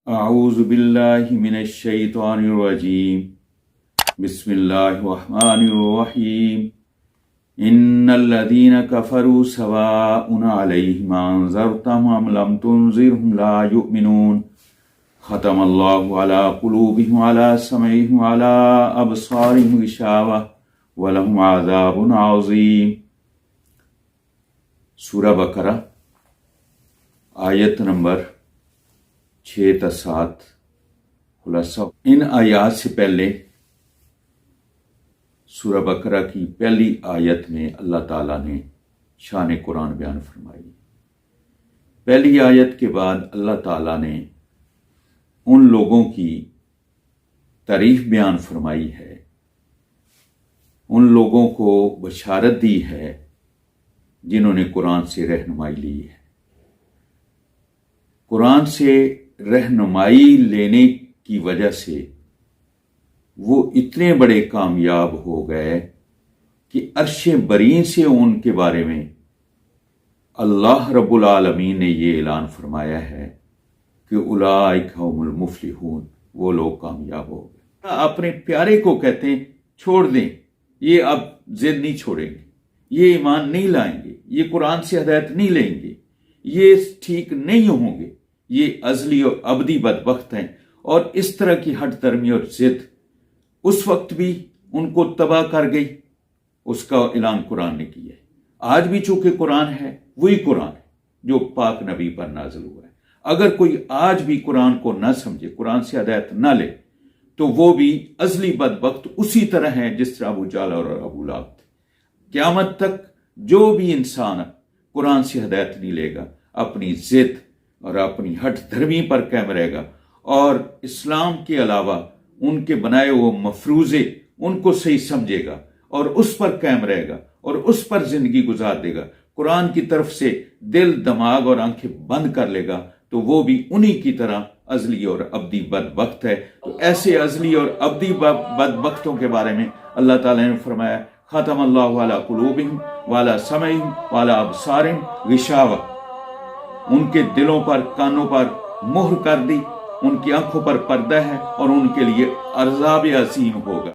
اعوذ باللہ من الشیطان الرجیم بسم اللہ الرحمن الرحیم ان الذین کفروا سواء علیہم انذرتهم ام لم تنذرهم لا یؤمنون ختم اللہ علی قلوبہم وعلی سمعہم وعلی ابصارہم غشاوہ ولہم عذاب عظیم۔ سورہ بقرہ آیت نمبر 6 تا 7 خلاصہ۔ ان آیات سے پہلے سورہ بقرہ کی پہلی آیت میں اللہ تعالیٰ نے شان قرآن بیان فرمائی۔ پہلی آیت کے بعد اللہ تعالیٰ نے ان لوگوں کی تعریف بیان فرمائی ہے، ان لوگوں کو بشارت دی ہے جنہوں نے قرآن سے رہنمائی لی ہے۔ قرآن سے رہنمائی لینے کی وجہ سے وہ اتنے بڑے کامیاب ہو گئے کہ عرش برین سے ان کے بارے میں اللہ رب العالمین نے یہ اعلان فرمایا ہے کہ اولئک هم المفلحون، وہ لوگ کامیاب ہو گئے۔ اپنے پیارے کو کہتے ہیں چھوڑ دیں، یہ اب ضد نہیں چھوڑیں گے، یہ ایمان نہیں لائیں گے، یہ قرآن سے ہدایت نہیں لیں گے، یہ ٹھیک نہیں ہوں گے، یہ ازلی اور ابدی بدبخت ہیں۔ اور اس طرح کی ہٹ درمی اور ضد اس وقت بھی ان کو تباہ کر گئی، اس کا اعلان قرآن نے کیا ہے۔ آج بھی چونکہ قرآن ہے، وہی قرآن ہے جو پاک نبی پر نازل ہوا ہے۔ اگر کوئی آج بھی قرآن کو نہ سمجھے، قرآن سے ہدایت نہ لے، تو وہ بھی ازلی بدبخت اسی طرح ہے جس طرح ابو جہل اور ابو لہب تھے۔ قیامت تک جو بھی انسان قرآن سے ہدایت نہیں لے گا، اپنی ضد اور اپنی ہٹ دھرمی پر قائم رہے گا اور اسلام کے علاوہ ان کے بنائے ہوئے مفروضے ان کو صحیح سمجھے گا اور اس پر قائم رہے گا اور اس پر زندگی گزار دے گا، قرآن کی طرف سے دل، دماغ اور آنکھیں بند کر لے گا، تو وہ بھی انہی کی طرح ازلی اور ابدی بدبخت ہے۔ تو ایسے ازلی اور ابدی بدبختوں کے بارے میں اللہ تعالیٰ نے فرمایا ختم اللہ علی قلوبہم وعلی سمعہم وعلی ابصارہم غشاوہ، ان کے دلوں پر، کانوں پر مہر کر دی، ان کی آنکھوں پر پردہ ہے اور ان کے لیے عذاب عظیم ہوگا۔